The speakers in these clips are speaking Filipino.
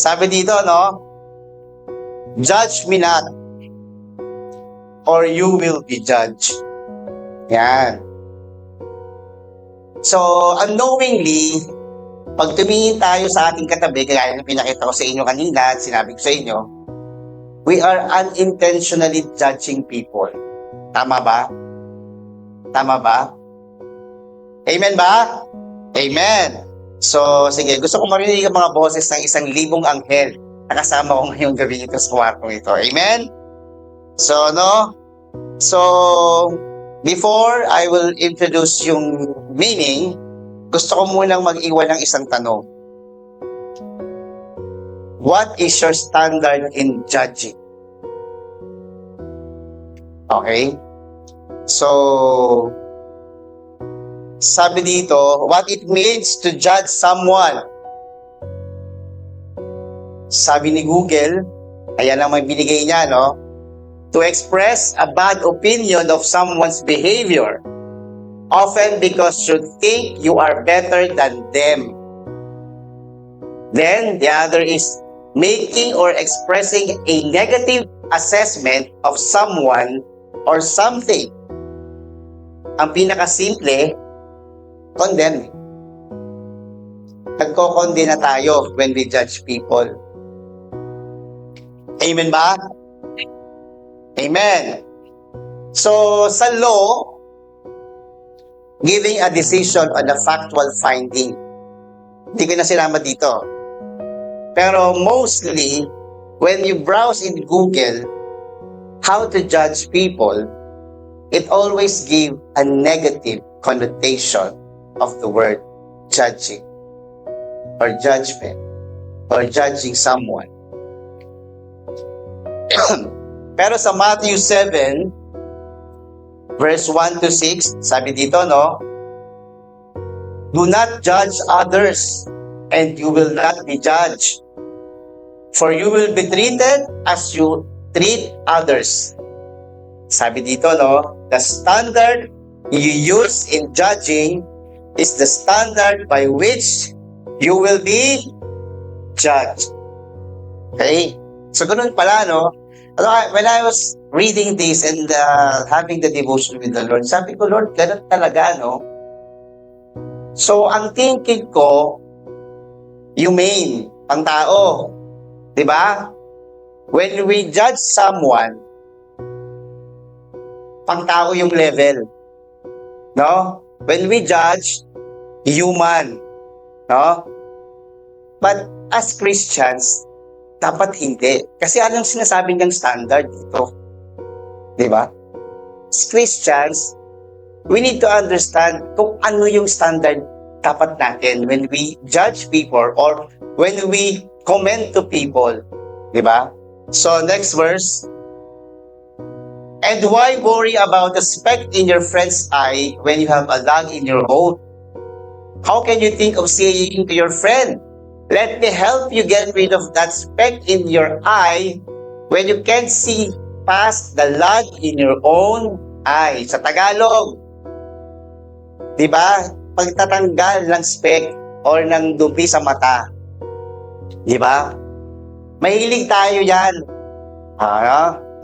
Sabi dito, no? Judge me not, or you will be judged. Yan. So, unknowingly, pag tumingin tayo sa ating katabi, kaya yung pinakita ko sa inyo kanina at sinabi ko sa inyo, we are unintentionally judging people. Tama ba? Tama ba? Amen ba? Amen. So, sige, gusto ko marinig ang mga boses ng 1,000 anghel na kasama ko ngayong gabi ito sa kwartong ito. Amen? So, no? So, before I will introduce yung meaning, gusto ko munang mag-iwan ng isang tanong. What is your standard in judging? Okay? So, sabi dito, what it means to judge someone. Sabi ni Google, ayan ang may binigay niya, no? To express a bad opinion of someone's behavior, often because you think you are better than them. Then, the other is making or expressing a negative assessment of someone or something. Ang pinakasimple, condemn. Nagko-condemn na tayo when we judge people. Amen ba? Amen. So, sa law, giving a decision on a factual finding. Hindi ko na sinama dito. Pero mostly, when you browse in Google, how to judge people, it always gives a negative connotation of the word judging or judgment or judging someone. Pero sa Matthew 7, verse 1 to 6, sabi dito, no? Do not judge others, and you will not be judged. For you will be treated as you treat others. Sabi dito, no? The standard you use in judging is the standard by which you will be judged. Okay? So, ganun pala, no? When I was reading this and having the devotion with the Lord, sabi ko, Lord, ganun talaga, no? So, ang thinking ko, humane, pang tao. Diba? When we judge someone, pang tao yung level. No? When we judge, human. No? But as Christians, dapat hindi. Kasi anong sinasabi ng standard dito? Diba? As Christians, we need to understand kung ano yung standard dapat natin when we judge people or when we comment to people. Diba? So, next verse. And why worry about the speck in your friend's eye when you have a log in your own? How can you think of saying to your friend, let me help you get rid of that speck in your eye when you can't see past the log in your own eye? Sa Tagalog, diba? Pagtatanggal ng speck or ng dumi sa mata. Diba? Mahilig tayo yan.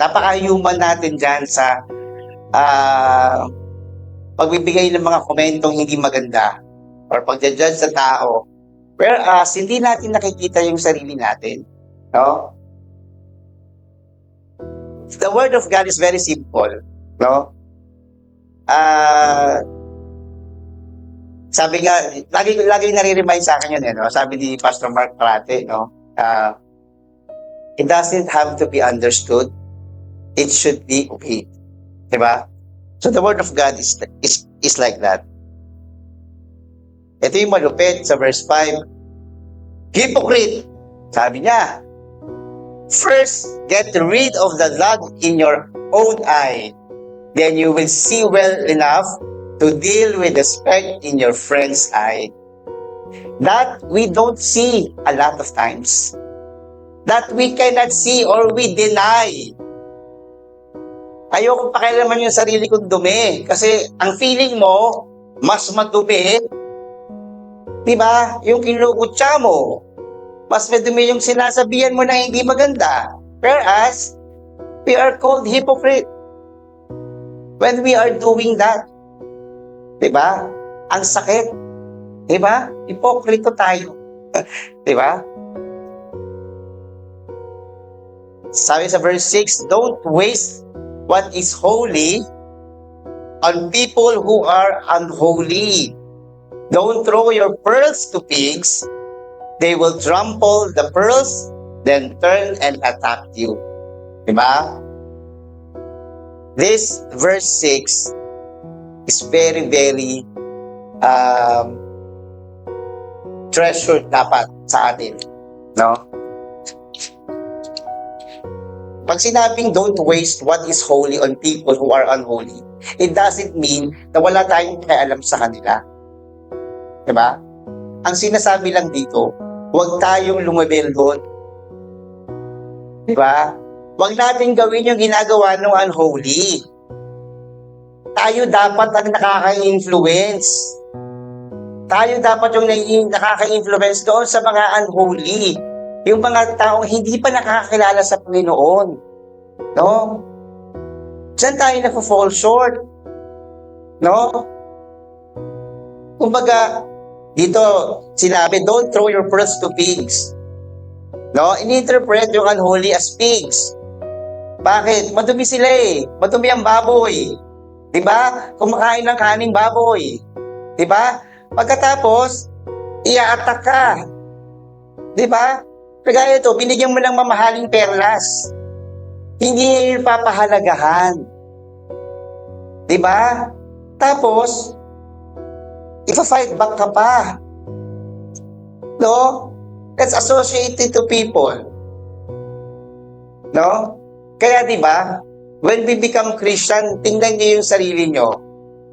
Napaka-human natin dyan sa pagbibigay ng mga komentong hindi maganda or pag-judge sa tao. Whereas, hindi natin nakikita yung sarili natin. No? The Word of God is very simple. No? Sabi nga, lagi nare-remind sa akin yun, no? Sabi ni Pastor Mark Prate, no? It doesn't have to be understood. It should be obeyed. Diba? So the Word of God is like that. Ito yung malupit sa verse 5. Hypocrite! Sabi niya, first, get rid of the log in your own eye. Then you will see well enough to deal with the speck in your friend's eye. That we don't see a lot of times. That we cannot see or we deny. Ayokong pakialaman yung sarili kong dumi. Kasi ang feeling mo, mas madumi. Diba? Yung kinukutsa mo. Mas madumi yung sinasabihan mo na hindi maganda. Whereas, we are called hypocrite when we are doing that. Diba? Ang sakit. Diba? Hipokrito tayo. Diba? Sabi sa verse 6, don't waste what is holy on people who are unholy. Don't throw your pearls to pigs. They will trample the pearls, then turn and attack you. Diba? This verse 6 is very, very treasured dapat sa atin. No? Pag sinabing don't waste what is holy on people who are unholy, it doesn't mean na wala tayong pakialam sa kanila. Diba? Ang sinasabi lang dito, huwag tayong lumabel doon. Diba? Huwag natin gawin yung ginagawa ng unholy. Tayo dapat ang nakaka-influence. Tayo dapat yung nakaka-influence doon sa mga unholy. Yung mga taong hindi pa nakakakilala sa Panginoon. No? Diyan tayo na-fall short. No? Kumbaga, dito sinabi, don't throw your pearls to pigs. No? Ini-interpret yung unholy as pigs. Bakit? Madumi sila eh. Madumi ang baboy. Diba? Kumakain ng kaning baboy. Diba? Pagkatapos, i-attack ka. Diba? Kagaya ito, binigyan mo ng mamahaling perlas. Hindi papahalagahan. Diba? Tapos, ipa-fight back ka pa. No? That's associated to people. No? Kaya diba, when we become Christian, tingnan niyo yung sarili niyo.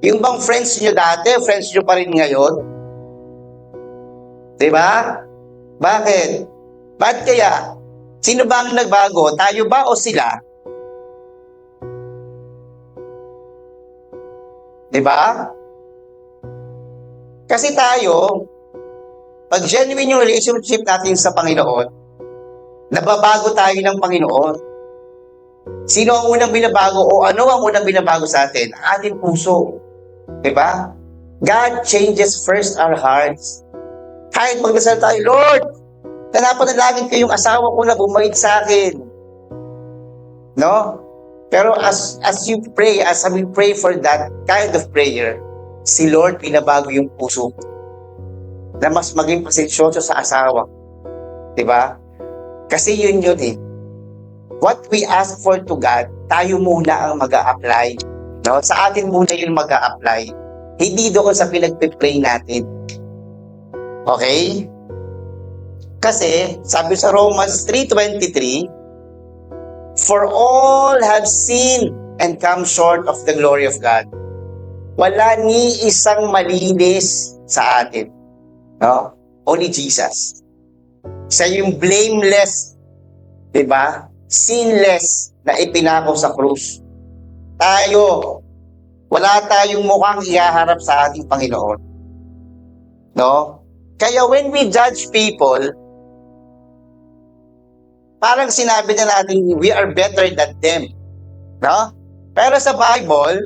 Yung bang friends niyo dati, friends niyo pa rin ngayon? Diba? Bakit? Ba't kaya? Sino ba ang nagbago? Tayo ba o sila? Diba? Kasi tayo, pag genuine yung relationship natin sa Panginoon, nababago tayo ng Panginoon. Sino ang unang binabago o ano ang unang binabago sa atin? Ang ating puso. Diba? God changes first our hearts. Kahit magdasal tayo, Lord, napanalangin ko yung asawa ko na bumait sa akin. No? Pero as you pray, as we pray for that kind of prayer, si Lord pinabago yung puso na mas maging pasensyoso sa asawa. Diba? Kasi yun eh. What we ask for to God, tayo muna ang mag-a-apply. No? Sa atin muna yung mag-a-apply. Hindi doon sa pinagpipray natin. Okay? Kasi, sabi sa Romans 3:23, for all have sinned and come short of the glory of God. Wala ni isang malinis sa atin. No? Only Jesus. Siya yung blameless, diba? Sinless na ipinako sa krus. Tayo, wala tayong mukhang ihaharap sa ating Panginoon. No? Kaya when we judge people, parang sinabi na natin, we are better than them. No? Pero sa Bible,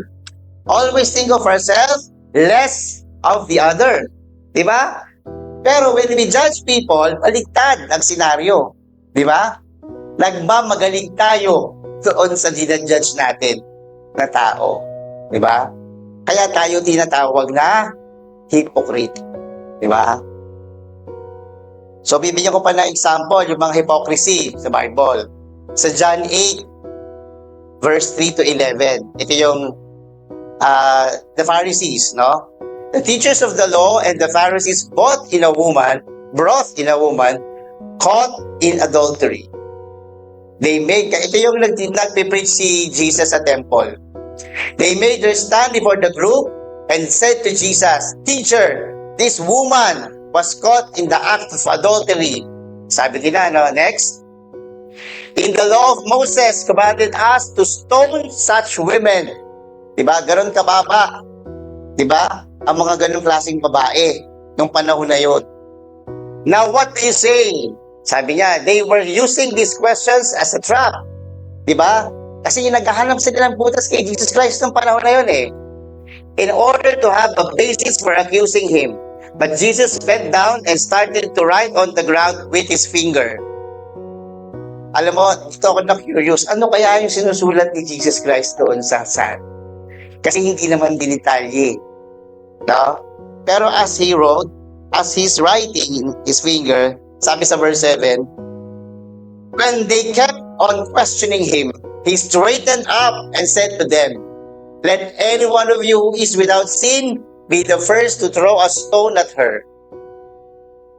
always think of ourselves less of the other. Diba? Pero when we judge people, baligtad ang senaryo. Diba? Nagmamagaling tayo doon sa dinajudge natin na tao. Diba? Kaya tayo tinatawag na hypocrite. Diba? So, bibigyan ko pa na example, yung mga hypocrisy sa Bible. Sa John 8, verse 3 to 11. Ito yung the Pharisees, no? The teachers of the law and the Pharisees brought in a woman caught in adultery. Ito yung nagpe-preach si Jesus sa temple. They made her stand before the group and said to Jesus, Teacher, this woman was caught in the act of adultery. Sabi nila, no? Next. In the law of Moses, commanded us to stone such women. Diba? Ganon kababa. Diba? Ang mga ganong klaseng babae nung panahon na yun. Now, what do you say? Sabi niya, they were using these questions as a trap. Diba? Kasi yung naghahanap sila ng butas kay Jesus Christ ng panahon na yun eh. In order to have a basis for accusing him. But Jesus bent down and started to write on the ground with his finger. Alam mo, dito ako na-curious, ano kaya yung sinusulat ni Jesus Christ doon sa sand? Kasi hindi naman dinitalye. No? Pero as he wrote, as he's writing in his finger, sabi sa verse 7, when they kept on questioning him, he straightened up and said to them, let any one of you who is without sin be the first to throw a stone at her.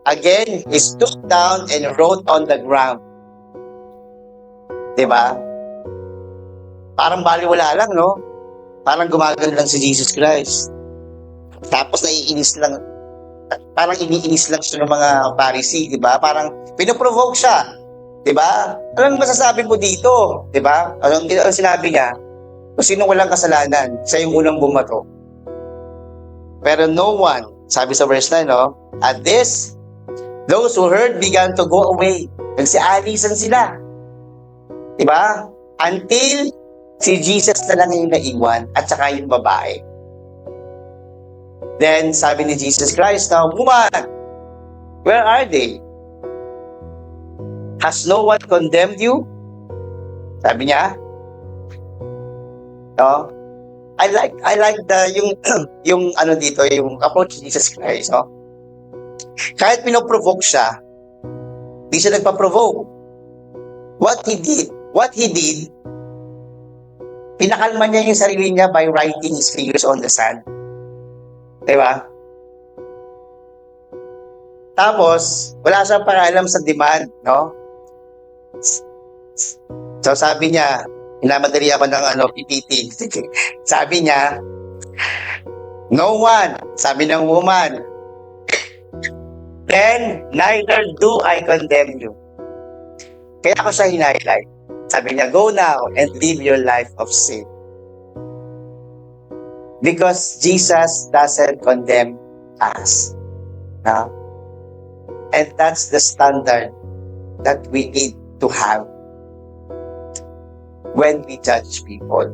Again, he stooped down and wrote on the ground. Diba? Parang baliwala lang, no? Parang gumagano lang si Jesus Christ. Tapos naiinis lang, parang iniinis lang siya ng mga Pharisee, diba? Parang pinoprovoke siya. Diba? Anong masasabi mo dito? Diba? Anong sinabi niya? Kung sino walang kasalanan, siya yung unang bumato. Pero no one, sabi sa verse 9, no? At this, those who heard began to go away. Nagsialisan sila. Diba? Until si Jesus na lang yung naiwan at saka yung babae. Then, sabi ni Jesus Christ, now, woman, where are they? Has no one condemned you? Sabi niya, no? I like the yung ano dito, yung approach ni Jesus Christ, no? Kahit pinoprovoke siya, di siya nagpa-provoke. What he did, pinakalma niya yung sarili niya by writing his fingers on the sand. Diba? Tapos, wala siyang pakialam sa demand, no? So sabi niya, inamadali ako ng PPT. Sabi niya, no one, sabi ng woman, then neither do I condemn you. Kaya ako siya hinighlight. Sabi niya, go now and live your life of sin. Because Jesus doesn't condemn us. No? And that's the standard that we need to have when we judge people.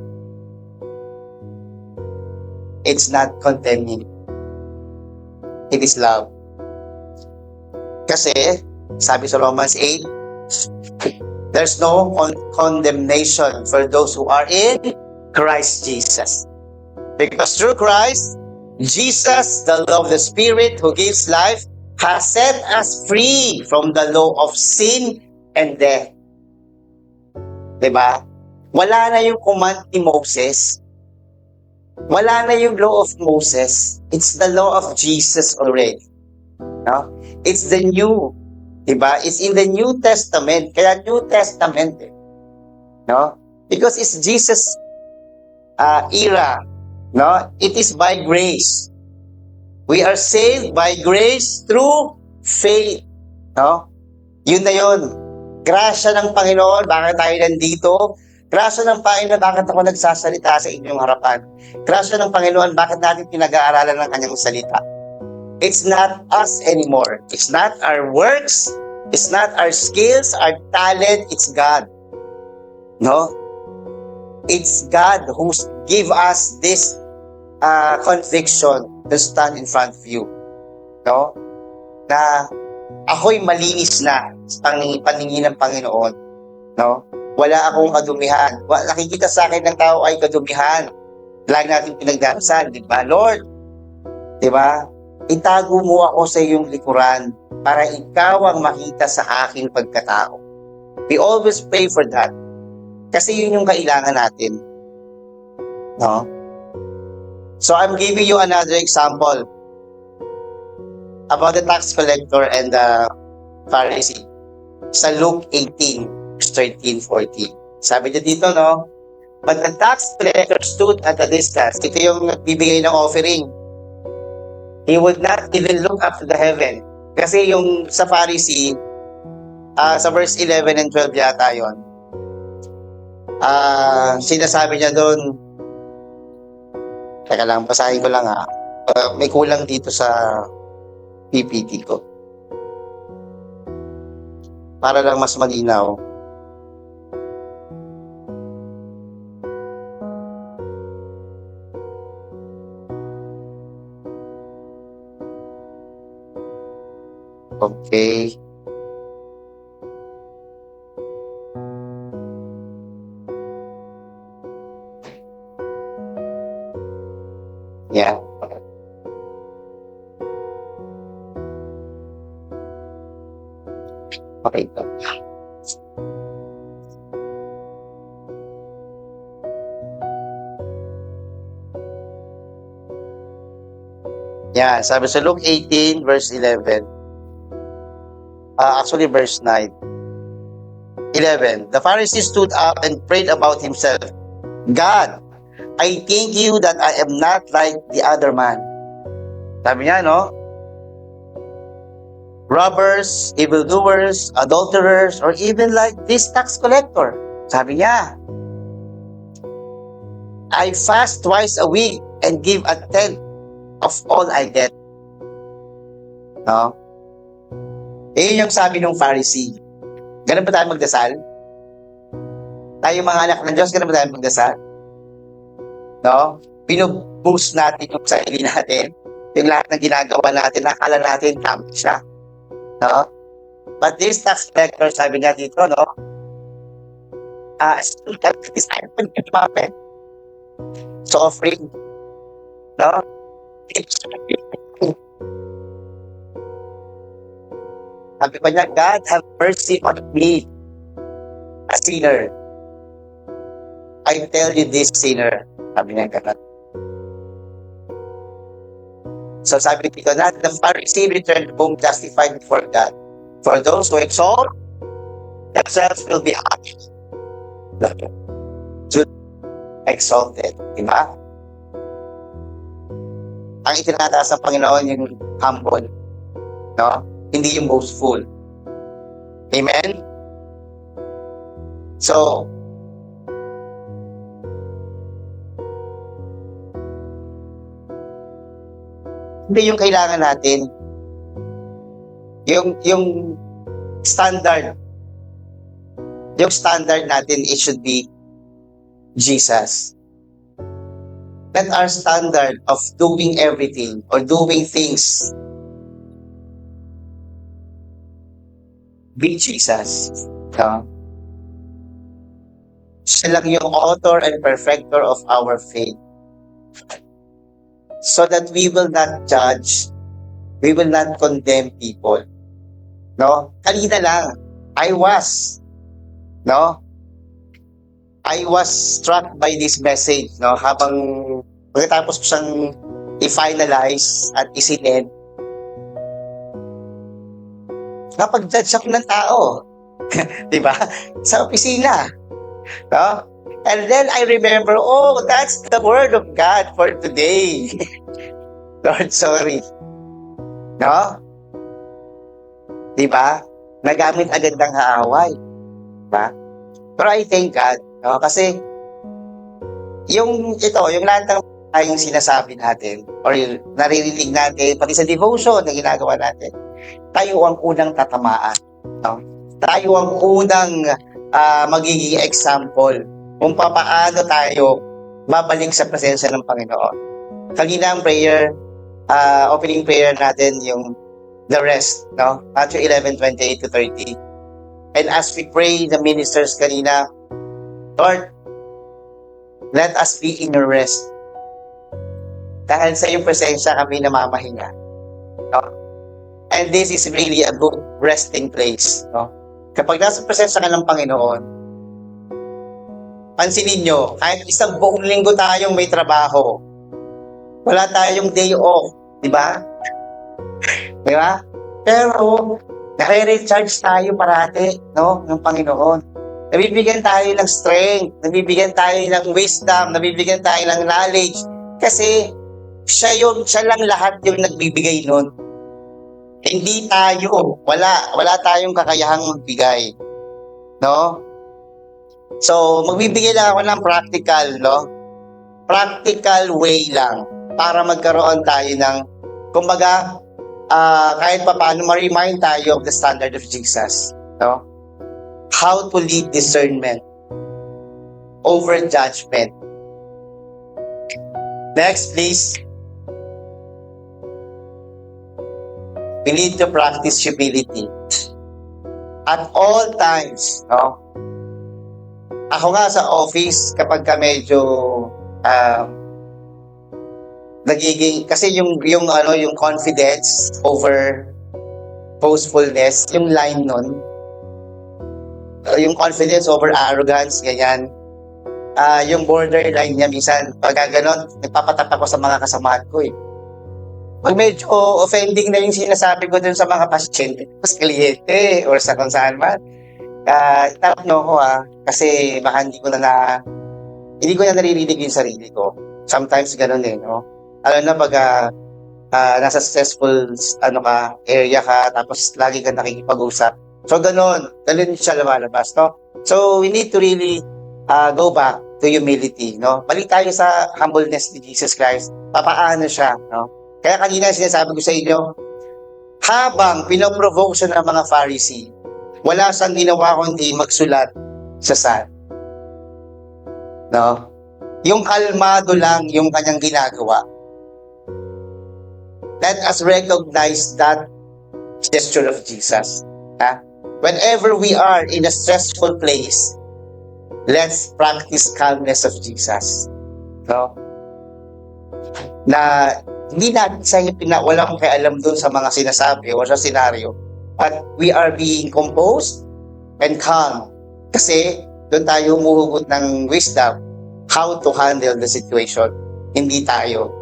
It's not condemning. It is love. Kasi, sabi sa Romans 8, there's no condemnation for those who are in Christ Jesus. Because through Christ, Jesus, the law of the Spirit who gives life, has set us free from the law of sin and death. Diba? Wala na yung command ni Moses. Wala na yung law of Moses. It's the law of Jesus already. No? It's the new. Diba? It's in the New Testament. Kaya New Testament. No? Because it's Jesus' era. No? It is by grace. We are saved by grace through faith. No? Yun na yun. Grasya ng Panginoon, bakit tayo nandito? Grasya ng Panginoon, bakit ako nagsasalita sa inyong harapan? Grasya ng Panginoon, bakit natin pinag-aaralan ng kanyang salita? It's not us anymore. It's not our works. It's not our skills, our talent. It's God. No? It's God who give us this conviction to stand in front of you. No? Na ako'y malinis na sa paningin ng Panginoon. No? Wala akong kadumihan. Nakikita sa akin ng tao ay kadumihan. Lagi natin pinagdarasal, di ba? Lord, di ba? Itago mo ako sa iyong likuran para ikaw ang makita sa aking pagkatao. We always pray for that. Kasi yun yung kailangan natin. No? So I'm giving you another example about the tax collector and the Pharisee. Sa Luke 18, verse 13-14. Sabi niya dito, no? But the tax collector stood at a distance. Ito yung nagbibigay ng offering. He would not even look up to the heaven. Kasi yung sa Pharisee, sa verse 11 and 12 yata yun, sinasabi niya doon, teka lang, basahin ko lang may kulang dito sa PPT ko. para lang mas malinaw. Okay. Yeah. Okay to. Yeah, sabi sa Luke 18 verse 11. Actually verse 9. 11. The Pharisee stood up and prayed about himself. God, I thank you that I am not like the other man. Sabi niya, no? Robbers, evildoers, adulterers, or even like this tax collector. Sabi niya, I fast twice a week and give a tenth of all I get. No? Yun yung sabi ng Pharisee. Ganun ba tayo magdasal? Tayo mga anak ng Diyos, ganun ba tayo magdasal? No? Pinuboost natin yung sarili natin. Yung lahat ng ginagawa natin, nakala natin tama siya. No? But this tax collector, sabi niya dito, no? So offering. No? Sabi pa niya, God, have mercy on me, a sinner. I tell you this, sinner. Sabi niya ganun. So sabi dito na, the Pharisee returned home justified before God. For those who exalt themselves will be exalted. Diba? Ang itinataas ng Panginoon yung humble. No? Hindi yung boastful. Amen? So, hindi yung kailangan natin. Yung standard natin, it should be Jesus. Let our standard of doing everything or doing things be Jesus. No? Siya lang yung author and perfecter of our faith. So that we will not judge, we will not condemn people. No? Kanina lang, I was struck by this message, no? Habang pagkatapos ko siyang i-finalize at isinend, napag-judge ako ng tao. Diba? Sa opisina. No? And then I remember, oh, that's the word of God for today. Lord, sorry. No? Diba? Nagamit agad ng haaway. Diba? Pero I thank God. No? Kasi, yung lahat ng tayong sinasabi natin, or yung naririnig natin, pati sa devotion na ginagawa natin, tayo ang unang tatamaan. No? Tayo ang unang magiging example kung paano tayo babalik sa presensya ng Panginoon. Kanina ang prayer, opening prayer natin, yung the rest, no? Matthew 11:28 to 30. And as we pray, the ministers kanina, Lord, let us be in your rest. Dahil sa iyong presensya kami namamahinga. No? And this is really a good resting place. No? Kapag nasa presensya ka ng Panginoon, pansinin nyo, kahit isang buong linggo tayong may trabaho, wala tayong day off, di ba? Di ba? Pero, nare-recharge tayo parati, no? Ng Panginoon. Nabibigyan tayo ng strength, nabibigyan tayo ng wisdom, nabibigyan tayo ng knowledge. Kasi, siya lang lahat yung nagbibigay nun. Hindi tayo, wala tayong kakayahang magbigay. No? So, magbibigay lang ako ng practical, no? Practical way lang para magkaroon tayo ng, kumbaga, kahit pa paano ma-remind tayo of the standard of Jesus, no? how to lead discernment over judgment. Next, please. We need to practice humility at all times. No? Ako nga sa office, kapag ka medyo nagiging, kasi yung confidence over boastfulness, yung line nun, yung confidence over arrogance, ganyan. Yung borderline niya, minsan, pag ganon, nagpapatap ako sa mga kasamahan ko eh. Pag medyo offending na yung sinasabi ko dun sa mga pasyente, sa kliyente, or sa kung saan man, tap nyo ko kasi baka hindi ko na naririnig yung sarili ko. Sometimes ganun eh, no? Alam na pag nasa stressful area ka, tapos lagi ka nakikipag-usap. So ganun siya lumalabas, no? So we need to really go back to humility, no? Balik tayo sa humbleness ni Jesus Christ. Papaano siya, no? Kaya kanina sinasabi ko sa inyo, habang pinoprovoke siya ng mga Pharisee, wala siyang ginawa kundi magsulat sa sand. No? Yung kalmado lang yung kanyang ginagawa. Let us recognize that gesture of Jesus. Whenever we are in a stressful place, let's practice calmness of Jesus. No? Na hindi natin sa walang pakialam dun sa mga sinasabi o sa senaryo. But we are being composed and calm. Kasi doon tayo humuhugot ng wisdom how to handle the situation. Hindi tayo.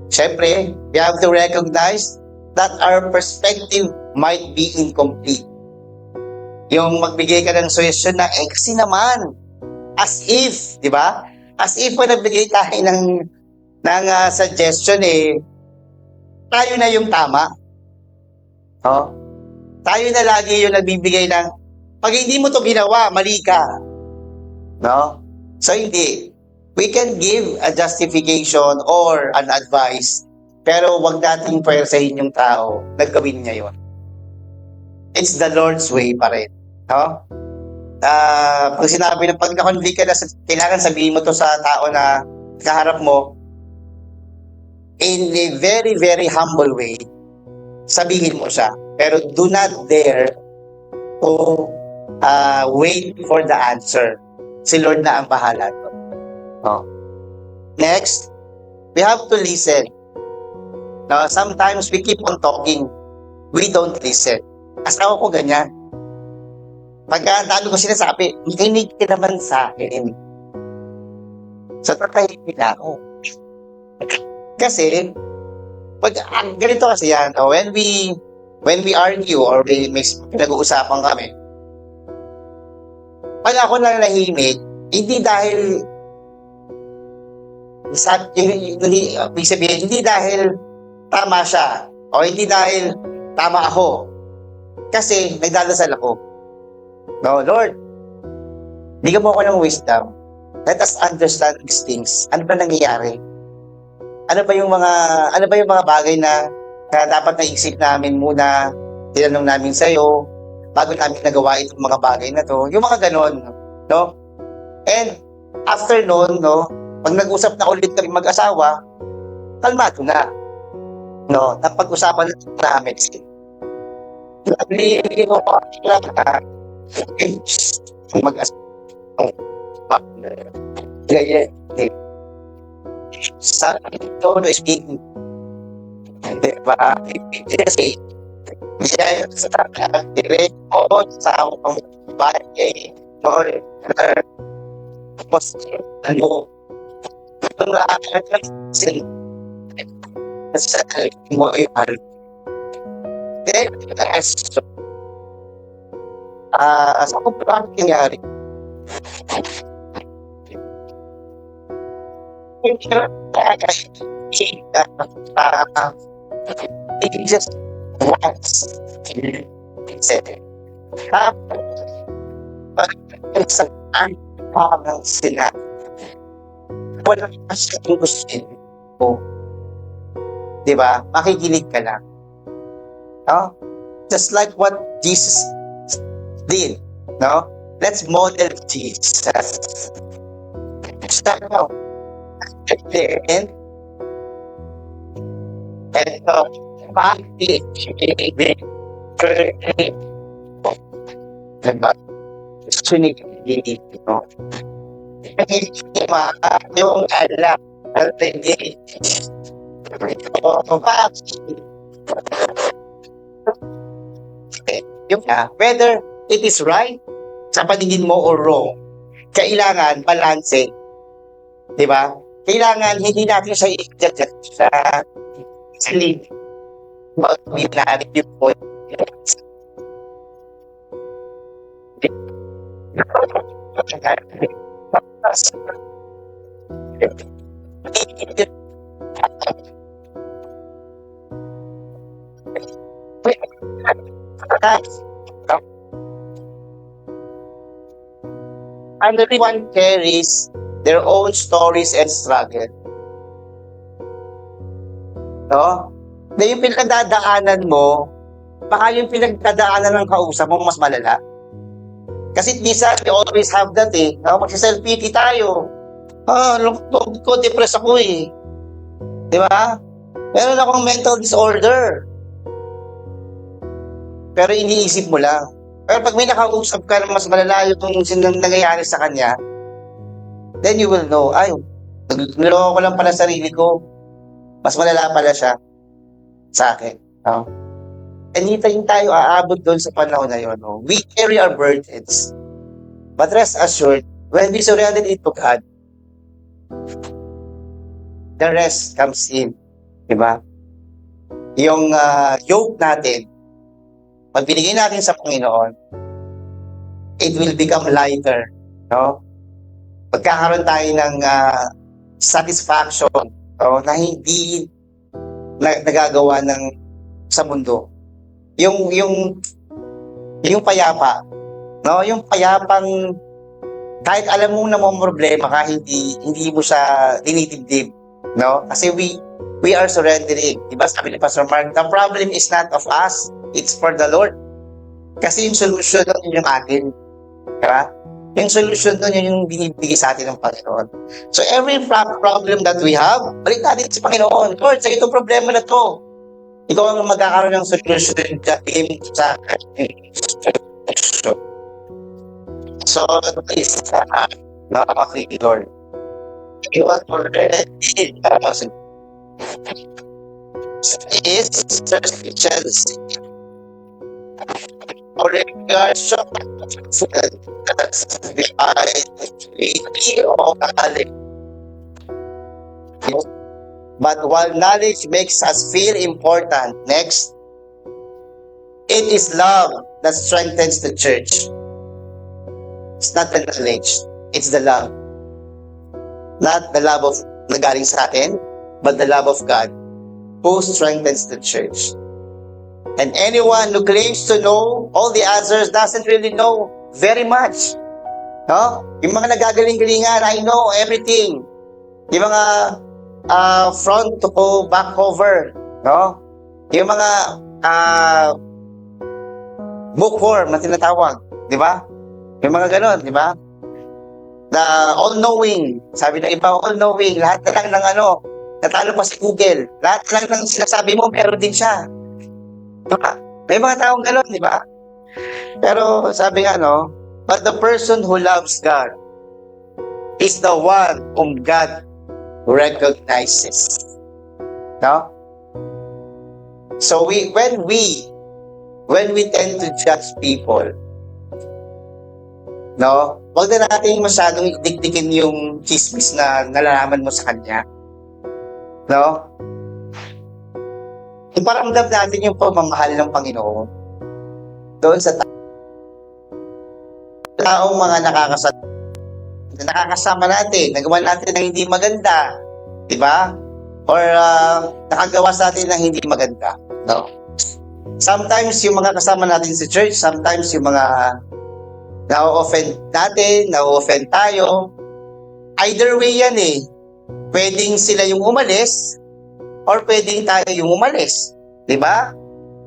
Siyempre, we have to recognize that our perspective might be incomplete. Yung magbigay ka ng suggestion na, kasi naman, as if, di ba? As if kung nagbigay tayo ng suggestion tayo na yung tama. Oh? Tayo na lagi yung nagbibigay ng, pag hindi mo to ginawa, mali ka. No? So hindi. We can give a justification or an advice, pero wag nating pwersahin yung tao na gawin niya yun. It's the Lord's way pa rin. No? Pag sinabi na, pag na-convict ka na, kailangan sabihin mo to sa tao na kaharap mo, in a very, very humble way, sabihin mo siya. Pero do not dare to wait for the answer. Si Lord na ang bahala to. Oh. Next, we have to listen. Now, sometimes we keep on talking. We don't listen. Asawa ko ganyan. Pagka dalo ko sinasabi, makinig ka naman sa akin. So, tatahimik na ako. Kasi, ganito kasi yan, when we argue or may pinag-uusapan kami, pag ako nang nahimik, hindi dahil hindi dahil tama siya o hindi dahil tama ako. Kasi nagdadasal ako. No, Lord, bigyan mo ako ng wisdom. Let us understand these things. Ano ba nangyayari? Ano ba yung mga bagay na dapat naisip namin muna, tinanong namin sa iyo bago namin nagawa itong mga bagay na to. Yung mga ganon, no? And after noon, no, pag nag-usap na ulit kami mag-asawa, kalmado na. No, napag-usapan na namin. Sabi ko pa, mag-asawa. Sa ito, no, speaking. Diba? Kasi, siya yung sa direct o sa akong bagay. No, tapos, itong lahat sin sa mo ay then, sa kung paano nangyari, it just once said pag sa parang sila wala ka siyang gusto mo, diba? Makikinig ka lang, no? Just like what Jesus did, no? Let's model Jesus. So, and practice sunigilid, no? Yung alam, hindi. Yung whether it is right sa paningin mo or wrong, kailangan balanse, di ba? Kailangan hindi natin siya i-judge sa lead. Mag-binari yung point. And everyone carries their own stories and struggle. No? Na yung pinagdadaanan mo, baka yung pinagdadaanan ng kausap mo mas malala. Kasi minsan, we always have that eh. No? Magsa-self-pity tayo. Lungkot ko, depressed ako eh. Di ba? Meron akong mental disorder. Pero iniisip mo lang. Pero pag may nakausap ka na mas malala yung nangyayari sa kanya, then you will know, ay, niloko ko lang pala sarili ko. Mas malala pala siya sa akin. No? And hintayin tayo aabot doon sa panahon na yun. No? We carry our burdens. But rest assured, when we surrender it to God, the rest comes in. Diba? Yung yoke natin, pag binigay natin sa Panginoon, it will become lighter. No? Pagkakaroon tayo ng satisfaction, no? Na hindi nagagawa ng sa mundo. Yung payapa, no? Yung payapang kahit alam mo na mo problema ka, hindi mo siya dinidibdib, no? Kasi we are surrendering. Diba sabi ni Pastor Mark, the problem is not of us, it's for the Lord. Kasi yung solution nun yung atin. Diba? Yung solution nun yung binibigay sa atin ng Panginoon. So every problem that we have, balik natin sa Panginoon. Lord, sa itong problema na to, ikaw ang magkakaroon ng solution sa akin. So, please, nakakaki, Lord. You are already is Christians. But while knowledge makes us feel important, next, it is love that strengthens the church. It's not the knowledge, it's the love. Not the love of nagaling sa atin, but the love of God who strengthens the church. And anyone who claims to know all the answers doesn't really know very much. No? Yung mga nagagaling-galingan, I know everything. Yung mga front to go back over. No? Yung mga bookworm na tinatawag. Di ba? Yung mga ganon, di ba? The all-knowing. Sabi ng iba, all-knowing. Lahat na lang ng natalo pa si Google. Lahat lang ng sinasabi mo, meron din siya. Diba? May mga taong gano'n, di ba? Pero sabi nga, but the person who loves God is the one whom God recognizes. No? So when we tend to judge people, no? Huwag na natin masyadong dikdikin yung chismis na nalalaman mo sa kanya. No? Iparamdam natin yung pagmamahal ng Panginoon doon sa taong mga nakakasama natin, nagawa natin ng hindi maganda, di ba? Or nakagawa sa atin ng hindi maganda. No? Sometimes yung mga kasama natin sa church, sometimes yung mga na-offend natin, na-offend tayo. Either way yan eh. Pwedeng sila yung umalis or pwedeng tayo yung umalis. Diba?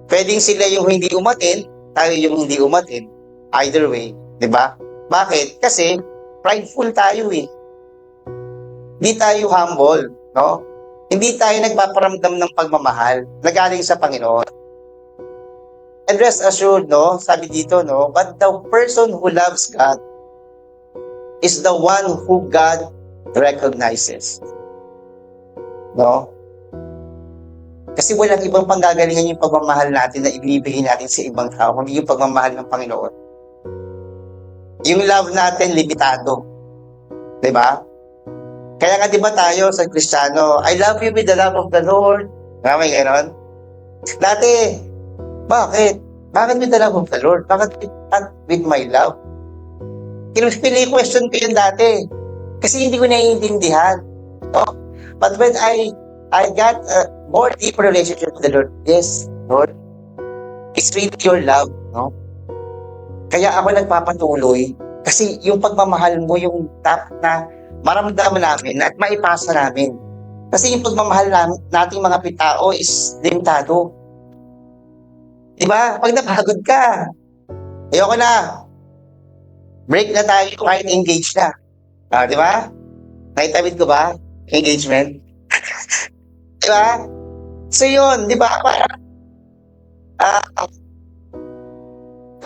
Pwedeng sila yung hindi umatin, tayo yung hindi umatin. Either way. Diba? Bakit? Kasi prideful tayo eh. Hindi tayo humble, no? Hindi tayo nagpaparamdam ng pagmamahal na galing sa Panginoon. And rest assured, no? Sabi dito, no? But the person who loves God is the one who God recognizes. No? Kasi walang ibang panggagalingan yung pagmamahal natin na ibibigay natin sa ibang tao, kundi yung pagmamahal ng Panginoon. Yung love natin, limitado. Diba? Kaya nga diba tayo sa Kristiyano, I love you with the love of the Lord. May gano'n? Dati, bakit? Bakit with the love of the Lord? Bakit not with my love? Question ko yun dati. Kasi hindi ko naiintindihan. No? But when I got a more deeper relationship with the Lord, yes, Lord, it's really your love. No? Kaya ako nagpapatuloy kasi yung pagmamahal mo, yung dapat na maramdaman namin at maipasa namin. Kasi yung pagmamahal nating mga pitao is limitado. Diba? Pag napagod ka, ayoko na. Break na tayo kahit engage na. Diba? Naitawid ko ba? Engagement? Diba? So yun, diba?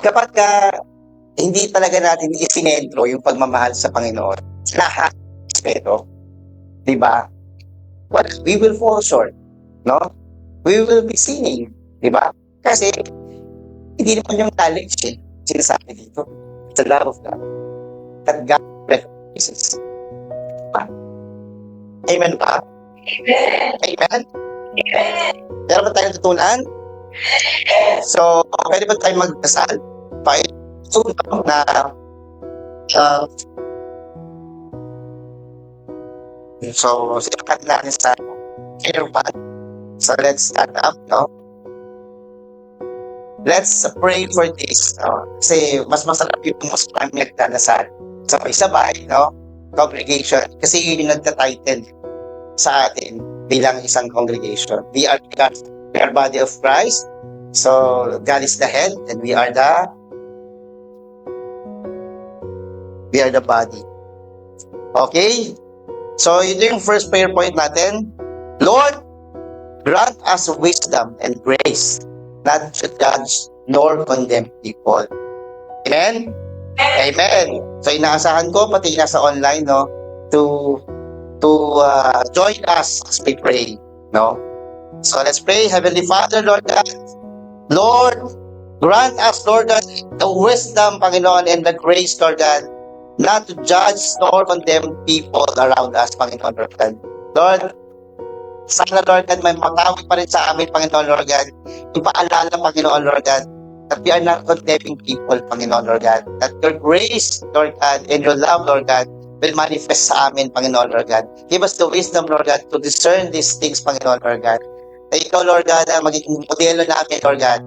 Kapag hindi talaga natin isinentro yung pagmamahal sa Panginoon, lahat, pero, diba? Well, we will fall short, no? We will be sinning, diba? Kasi, hindi naman yung knowledge sinasabi dito. It's the love of God. That God recognizes. Amen ba? Amen? Meron ba tayong tutunan? So, pwede ba tayo magdasal? Na so, silakan natin sa earbud. So, let's stand up, no? Let's pray for this, no? Kasi mas masarap yung mas marami nagdadasal. Sabay-sabay, no? Congregation. Kasi yun yung nagta-title sa atin bilang isang congregation. We are body of Christ. So, God is the head and we are the body. Okay? So, ito yung first prayer point natin. Lord, grant us wisdom and grace not to judge nor condemn people. Amen? Amen. So, inaasahan ko, pati nasa online, no, to join us as we pray, no? So, let's pray. Heavenly Father, Lord God, Lord, grant us, Lord God, the wisdom, Panginoon, and the grace, Lord God, not to judge nor condemn people around us, Panginoon, Lord God. Lord, sana, Lord God, may matawag pa rin sa amin, Panginoon, Lord God, yung paalala, Panginoon, Lord God, that we are not condemning people, Panginoon, Lord God, that your grace, Lord God, and your love, Lord God, will manifest sa amin, Panginoon, Lord God. Give us the wisdom, Lord God, to discern these things, Panginoon, Lord God. Na ikaw, Lord God, ang magiging modelo namin, Lord God,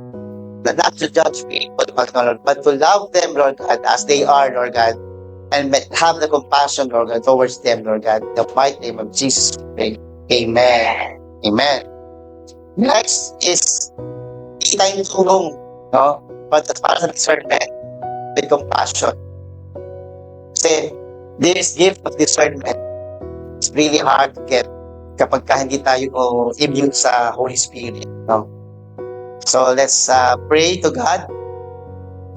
not to judge people, Panginoon, Lord, but to love them, Lord God, as they are, Lord God, and have the compassion, Lord God, towards them, Lord God. In the mighty name of Jesus, we pray. Amen. Amen. Next is, hindi tayong tulong, no? But as far as discernment, with compassion. Kasi, this gift of discernment is really hard to get kapag hindi tayo immune sa Holy Spirit, no? So, let's pray to God.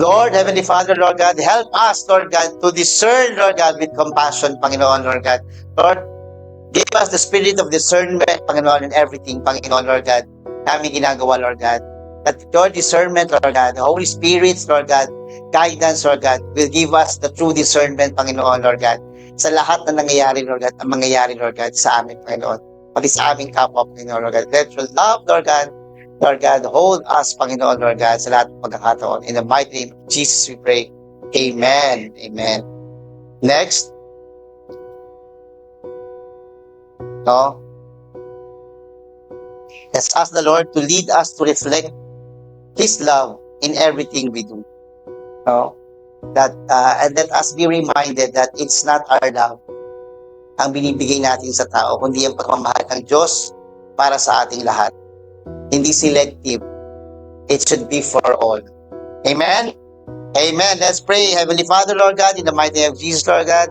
Lord, Heavenly Father, Lord God, help us, Lord God, to discern, Lord God, with compassion, Panginoon, Lord God. Lord, give us the spirit of discernment, Panginoon, in everything, Panginoon, Lord God, namin ginagawa, Lord God. That your discernment, Lord God, the Holy Spirit, Lord God, guidance, Lord God, will give us the true discernment, Panginoon, Lord God, sa lahat na nangyayari, Lord God, ang mangyayari, Lord God, sa amin, Panginoon, pati sa aming kapwa, Panginoon, Lord God. Let your love, Lord God, hold us, Panginoon, Lord God, sa lahat ng pagkakataon. In the mighty name of Jesus, we pray. Amen. Amen. Next. No? Let's ask the Lord to lead us to reflect His love in everything we do. No? And let us be reminded that it's not our love ang binibigay natin sa tao, kundi ang pagmamahal ng Diyos para sa ating lahat. Hindi selective. It should be for all. Amen? Amen. Let's pray. Heavenly Father, Lord God, in the mighty name of Jesus, Lord God.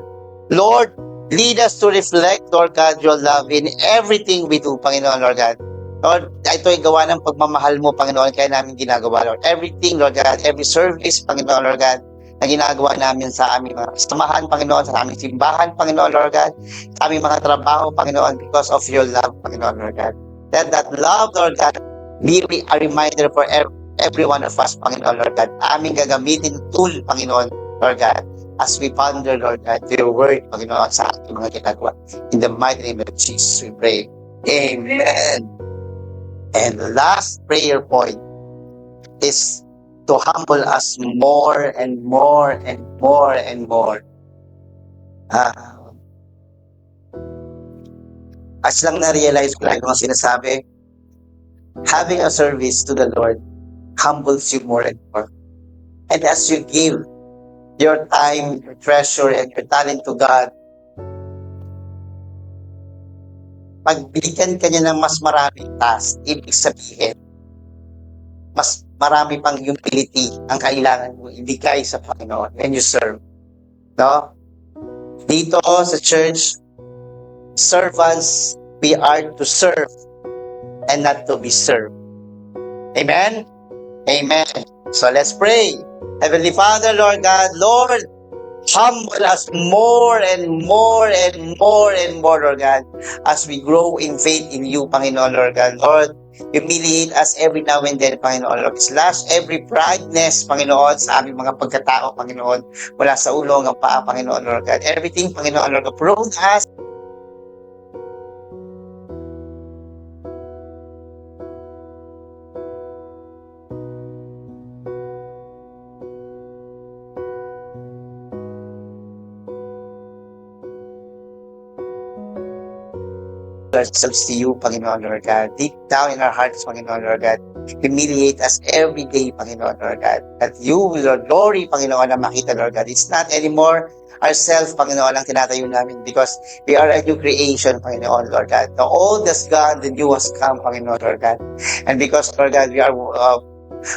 Lord, lead us to reflect, Lord God, your love in everything we do, Panginoon, Lord God. Lord, ito ay gawa ng pagmamahal mo, Panginoon, kaya namin ginagawa, Lord. Everything, Lord God, every service, Panginoon, Lord God, na ginagawa namin sa aming mga samahan, Panginoon, sa aming simbahan, Panginoon, Lord God, sa aming mga trabaho, Panginoon, because of your love, Panginoon, Lord God. Let that love, Lord God, be a reminder for every one of us, Panginoon, Lord God. Aming gagamitin tool, Panginoon, Lord God, as we ponder, Lord God, your word, Panginoon, sa ating mga ginagawa. In the mighty name of Jesus, we pray. Amen. And the last prayer point is to humble us more and more and more and more. As lang na-realize ko lang yung sinasabi, having a service to the Lord humbles you more and more. And as you give your time, your treasure, and your talent to God, pagbigyan ka niya ng mas maraming task, ibig sabihin, mas marami pang humility ang kailangan mo ibigay sa Panginoon when you serve. No? Dito sa church, servants, we are to serve and not to be served. Amen? Amen. So let's pray. Heavenly Father, Lord God, Lord, humble us more and more and more and more, Lord God, as we grow in faith in you, Panginoon, Lord God. Lord, humiliate us every now and then, Panginoon, Lord. Slash every prideness, Panginoon, sa aming mga pagkatao, Panginoon, mula sa ulo hanggang paa, Panginoon, Lord God. Everything, Panginoon, Lord God, prone us ourselves to you, Panginoon, Lord God. Deep down in our hearts, Panginoon, Lord God. Humiliate us every day, Panginoon, Lord God. That you will, Lord, glory, Panginoon, na makita, Lord God. It's not anymore ourselves, Panginoon, ang tinatayo namin because we are a new creation, Panginoon, Lord God. The old has gone, the new has come, Panginoon, Lord God. And because, Lord God, we are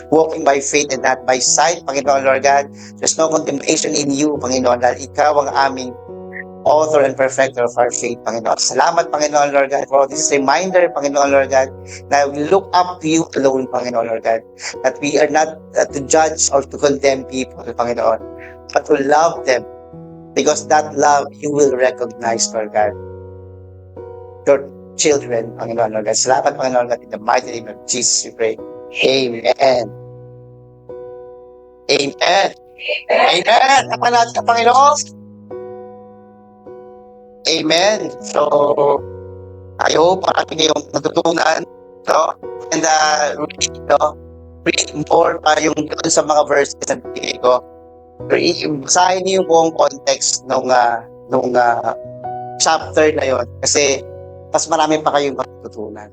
walking by faith and not by sight, Panginoon, Lord God. There's no condemnation in you, Panginoon, dahil ikaw ang aming author and perfecter of our faith, Panginoon. Salamat, Panginoon, Lord God, for this reminder, Panginoon, Lord God, that we look up to you alone, Panginoon, Lord God, that we are not to judge or to condemn people, Panginoon, but to love them, because that love you will recognize, Lord God, your children, Panginoon, Lord God. Salamat, Panginoon, God, in the mighty name of Jesus, we pray. Amen. Amen. Amen. Tapan natin ang Panginoon. Amen. So, I hope marami kayong natutunan, no? And read more pa yung doon sa mga verses na bigay ko. Basahin niyo yung buong context nung chapter na yon kasi mas marami pa kayong matutunan.